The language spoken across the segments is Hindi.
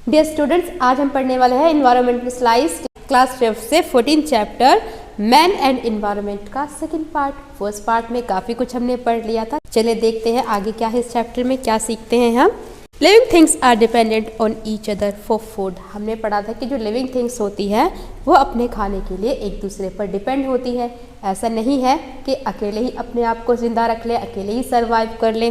डियर स्टूडेंट्स, आज हम पढ़ने वाले हैं इन्वायरमेंटल स्लाइड्स क्लास 5 से 14 चैप्टर मैन एंड इन्वायरमेंट का सेकंड पार्ट। फर्स्ट पार्ट में काफ़ी कुछ हमने पढ़ लिया था। चलिए देखते हैं आगे क्या है इस चैप्टर में, क्या सीखते हैं हम। Living things are dependent on each other for food. हमने पढ़ा था कि जो लिविंग थिंग्स होती है वो अपने खाने के लिए एक दूसरे पर डिपेंड होती है। ऐसा नहीं है कि अकेले ही अपने आप को जिंदा रख ले, अकेले ही सर्वाइव कर ले।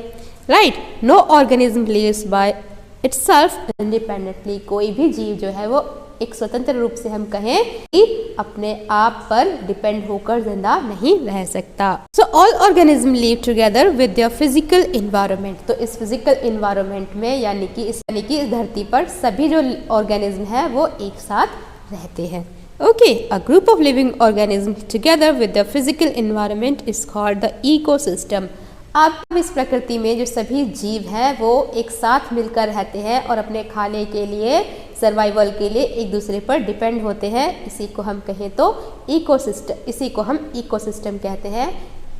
Right, no organism lives by itself independently. कोई भी जीव जो है वो एक स्वतंत्र रूप से हम कहें कि अपने आप पर डिपेंड होकर जिंदा नहीं रह सकता। So all organism live together with their physical environment. तो इस फिजिकल इन्वायरमेंट में यानी कि इस धरती पर सभी जो ऑर्गेनिज्म है वो एक साथ रहते हैं। Okay, a group of living organism together with the physical environment is called the ecosystem. अब इस प्रकृति में जो सभी जीव हैं वो एक साथ मिलकर रहते हैं और अपने खाने के लिए, सर्वाइवल के लिए एक दूसरे पर डिपेंड होते हैं। इसी को हम कहें तो इकोसिस्टम, इसी को हम इकोसिस्टम कहते हैं,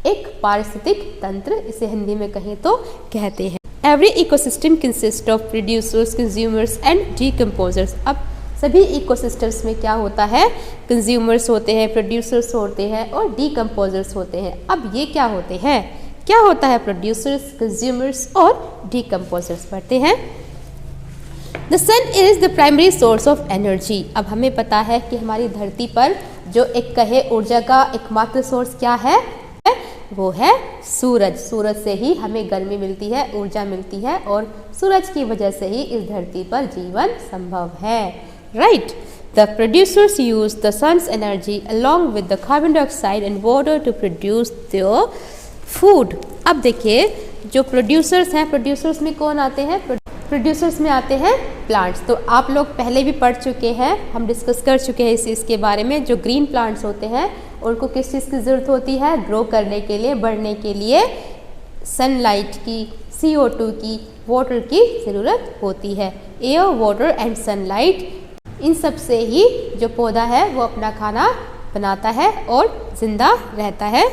एक पारिस्थितिक तंत्र इसे हिंदी में कहें तो कहते हैं। Every ecosystem consist of producers, consumers and decomposers. अब सभी इकोसिस्टम्स में क्या होता है, कंज्यूमर्स होते हैं, प्रोड्यूसर्स होते हैं और डिकम्पोजर्स होते हैं। अब ये क्या होते हैं, क्या होता है प्रोड्यूसर्स, कंज्यूमर्स और डिकम्पोजर्स पढ़ते हैं। The sun is the primary source of energy. अब हमें पता है कि हमारी धरती पर जो एक कहे ऊर्जा का एकमात्र सोर्स क्या है, वो है सूरज। सूरज से ही हमें गर्मी मिलती है, ऊर्जा मिलती है और सूरज की वजह से ही इस धरती पर जीवन संभव है। Right, the producers use the sun's energy along with the carbon dioxide and water to produce their food. अब देखिए जो प्रोड्यूसर्स हैं, प्रोड्यूसर्स में कौन आते हैं, प्रोड्यूसर्स में आते हैं प्लांट्स। तो आप लोग पहले भी पढ़ चुके हैं, हम डिस्कस कर चुके हैं इसके बारे में। जो ग्रीन प्लांट्स होते हैं उनको किस चीज़ की ज़रूरत होती है, ग्रो करने के लिए, बढ़ने के लिए सनलाइट की, CO2 की, वाटर की ज़रूरत होती है। एयर, वाटर एंड सनलाइट, इन सब से ही जो पौधा है वो अपना खाना बनाता है और जिंदा रहता है।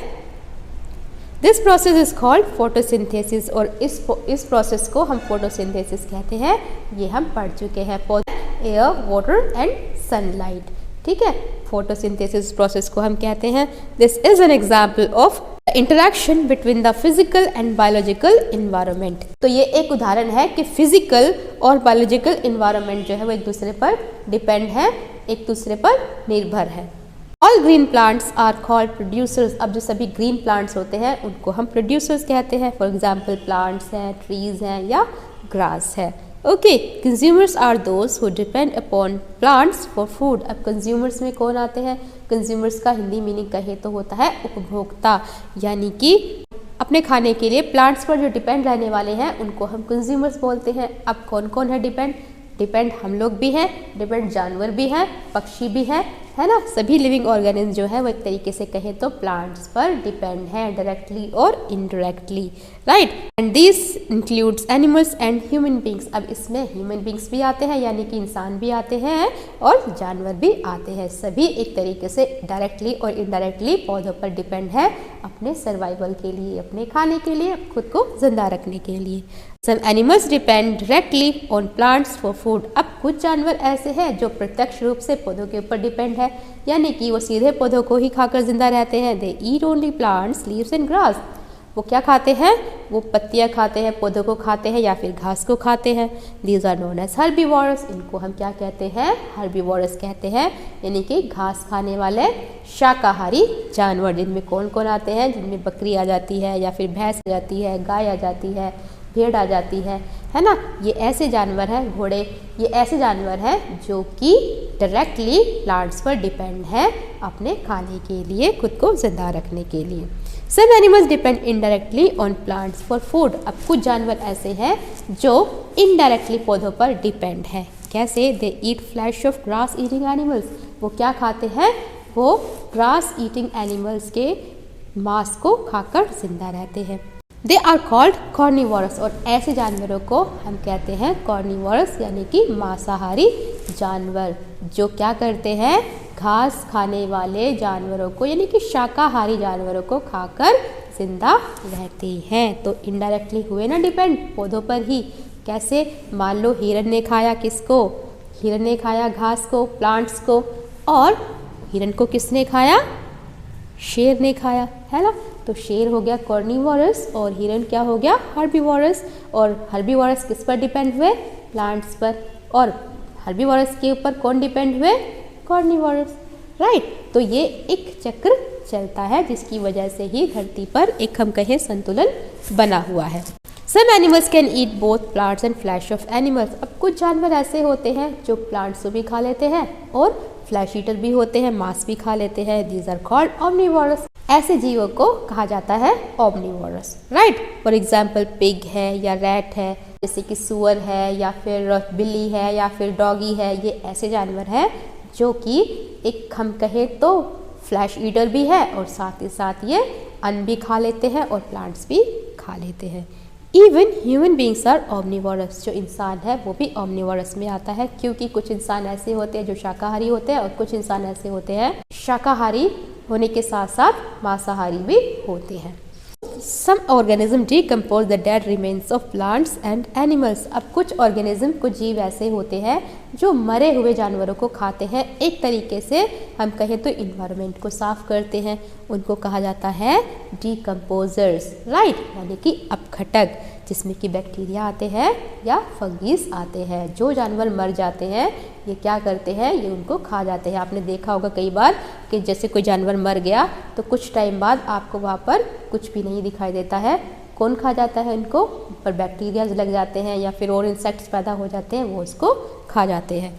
This process is called photosynthesis और इस प्रोसेस को हम फोटोसिंथेसिस कहते हैं। ये हम पढ़ चुके हैं, पौधे, एयर, वाटर एंड सनलाइट। ठीक है, फोटोसिंथेसिस प्रोसेस को हम कहते हैं। This is an example of interaction between the physical and biological environment. तो ये एक उदाहरण है कि फिजिकल और बायोलॉजिकल इन्वायरमेंट जो है वो एक दूसरे पर डिपेंड है, एक दूसरे पर निर्भर है। All green plants are called producers. अब जो सभी ग्रीन प्लांट्स होते हैं उनको हम प्रोड्यूसर्स कहते हैं। फॉर एग्जाम्पल प्लांट्स हैं, ट्रीज हैं या ग्रास है। Okay, consumers are those who depend upon plants for food. अब कंज्यूमर्स में कौन आते हैं, कंज्यूमर्स का हिंदी मीनिंग कहे तो होता है उपभोक्ता, यानी कि अपने खाने के लिए प्लांट्स पर जो डिपेंड रहने वाले हैं उनको हम कंज्यूमर्स बोलते हैं। अब कौन कौन है डिपेंड हम लोग भी हैं, डिपेंड जानवर भी हैं, पक्षी भी हैं, है ना। सभी लिविंग ऑर्गेनिज्म जो है वो एक तरीके से कहें तो प्लांट्स पर डिपेंड है, डायरेक्टली और indirectly. Right, and this includes animals and human beings. अब इसमें ह्यूमन बींग्स भी आते हैं, यानी कि इंसान भी आते हैं और जानवर भी आते हैं। सभी एक तरीके से डायरेक्टली और इनडायरेक्टली पौधों पर डिपेंड है अपने सर्वाइवल के लिए, अपने खाने के लिए, खुद को जिंदा रखने के लिए। Some animals depend directly on plants for food. अब कुछ जानवर ऐसे हैं जो प्रत्यक्ष रूप से पौधों के ऊपर डिपेंड है, यानी कि वो सीधे पौधों को ही खाकर जिंदा रहते हैं। They eat only plants, leaves and grass. वो क्या खाते हैं, वो पत्तियाँ खाते हैं, पौधों को खाते हैं या फिर घास को खाते हैं। These are known as herbivores. इनको हम क्या कहते हैं, herbivores कहते हैं, यानी कि घास खाने वाले शाकाहारी जानवर। जिनमें कौन कौन आते हैं, जिनमें बकरी आ जाती है या फिर भैंस आ जाती है, गाय आ जाती है, भेड़ आ जाती है ना। ये ऐसे जानवर हैं, घोड़े, ये ऐसे जानवर हैं जो कि डायरेक्टली प्लांट्स पर डिपेंड है अपने खाने के लिए, खुद को जिंदा रखने के लिए। Some animals depend indirectly on plants for food. अब कुछ जानवर ऐसे हैं जो इनडायरेक्टली पौधों पर डिपेंड है। कैसे, they eat flash of grass eating animals. वो क्या खाते हैं, वो ग्रास ईटिंग एनिमल्स के मांस को खाकर जिंदा रहते हैं। They are called carnivorous. और ऐसे जानवरों को हम कहते हैं कॉर्निवोरस, यानी कि मांसाहारी जानवर, जो क्या करते हैं, घास खाने वाले जानवरों को, यानी कि शाकाहारी जानवरों को खाकर जिंदा रहते हैं। तो इनडायरेक्टली हुए ना डिपेंड पौधों पर ही। कैसे, मान लो हिरन ने खाया किसको, हिरन ने खाया घास को, प्लांट्स को, और हिरन को किसने खाया? शेर ने खाया, है ना। तो शेर हो गया कार्निवोरस और हिरन क्या हो गया? हर्बीवोरस। और हर्बीवोरस किस पर डिपेंड हुए? प्लांट्स पर। और हर्बीवोरस के ऊपर कौन डिपेंड हुए? Carnivorous, right. तो ये एक चक्र चलता है जिसकी वजह से ही धरती पर एक हम कहें संतुलन बना हुआ है। Some animals can eat both plants and flesh of animals। अब कुछ जानवर ऐसे होते हैं जो प्लांट्स को भी खा लेते हैं और फ्लैश ईटर भी होते हैं, मांस भी खा लेते हैं। These are called omnivorous। ऐसे जीवों को कहा जाता है omnivorous, right. For example pig है या रैट है, जैसे कि सुअर है या फिर बिल्ली है या फिर डॉगी है। ये ऐसे जानवर हैं जो कि एक हम कहें तो फ्लैश ईटर भी है और साथ ही साथ ये अन्न भी खा लेते हैं और प्लांट्स भी खा लेते हैं। Even human beings are omnivorous. जो इंसान है वो भी ओमनिवोरस में आता है, क्योंकि कुछ इंसान ऐसे होते हैं जो शाकाहारी होते हैं और कुछ इंसान ऐसे होते हैं शाकाहारी होने के साथ साथ मांसाहारी भी होते हैं। Some organism decompose the dead remains of plants and animals। अब कुछ ऑर्गेनिज्म, कुछ जीव ऐसे होते हैं जो मरे हुए जानवरों को खाते हैं। एक तरीके से हम कहें तो इन्वायरमेंट को साफ करते हैं। उनको कहा जाता है डिकम्पोजर्स, राइट, यानी कि अपघटक, जिसमें कि बैक्टीरिया आते हैं या फंगीज आते हैं। जो जानवर मर जाते हैं ये क्या करते हैं? ये उनको खा जाते हैं। आपने देखा होगा कई बार कि जैसे कोई जानवर मर गया तो कुछ टाइम बाद आपको वहाँ पर कुछ भी नहीं दिखाई देता है। कौन खा जाता है इनको? पर बैक्टीरिया लग जाते हैं या फिर और इंसेक्ट्स पैदा हो जाते हैं, वो इसको खा जाते हैं।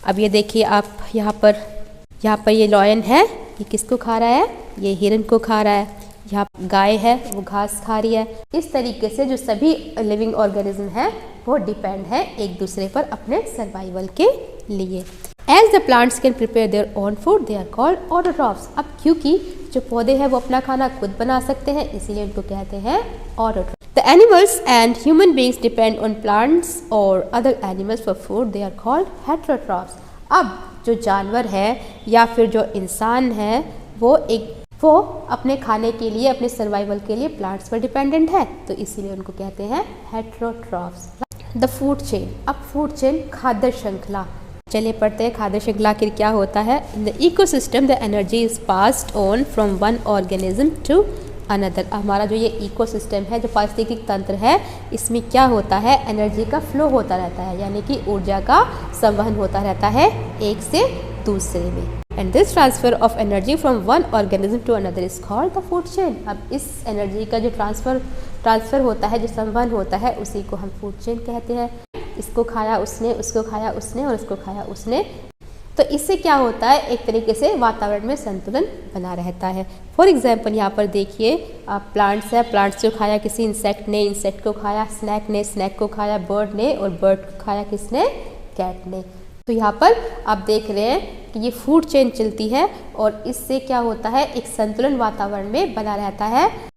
अब ये देखिए आप यहाँ पर ये लॉयन है, ये किसको खा रहा है? ये हिरन को खा रहा है। यहाँ गाय है, वो घास खा रही है। इस तरीके से जो सभी लिविंग ऑर्गेनिज्म है वो डिपेंड है एक दूसरे पर अपने सर्वाइवल के लिए। As the plants can prepare their own food, they are called autotrophs। अब क्योंकि जो पौधे हैं वो अपना खाना खुद बना सकते हैं, इसीलिए उनको कहते हैं autotrophs। The animals and human beings depend on plants or other animals for food, they are called heterotrophs। अब जो जानवर है या फिर जो इंसान है वो अपने खाने के लिए, अपने सर्वाइवल के लिए प्लांट्स पर डिपेंडेंट है, तो इसीलिए उनको कहते हैं हेटेरोट्रॉफ्स। The food chain. अब फूड चेन खाद्य श्रृंखला, चलिए पढ़ते हैं खाद्य श्रृंखला आखिर क्या होता है। In the ecosystem the energy is passed on from one organism to another. हमारा जो ये इकोसिस्टम है, जो पारिस्थितिक तंत्र है, इसमें क्या होता है? एनर्जी का फ्लो होता रहता है, यानी कि ऊर्जा का संवहन होता रहता है एक से दूसरे में। And this transfer of energy from one organism to another is called the food chain। अब इस एनर्जी का जो ट्रांसफ़र होता है, जो संवहन होता है, उसी को हम फूड चेन कहते हैं। इसको खाया उसने, उसको खाया उसने और इसको खाया उसने। तो इससे क्या होता है? एक तरीके से वातावरण में संतुलन बना रहता है। फॉर एग्जाम्पल यहाँ पर देखिए प्लांट्स है, प्लांट्स जो खाया किसी इंसेक्ट ने, इंसेक्ट को खाया स्नैक ने, स्नैक को खाया बर्ड ने और बर्ड को खाया किसने? कैट ने। तो यहाँ पर आप देख रहे हैं कि ये फूड चेन चलती है और इससे क्या होता है? एक संतुलन वातावरण में बना रहता है।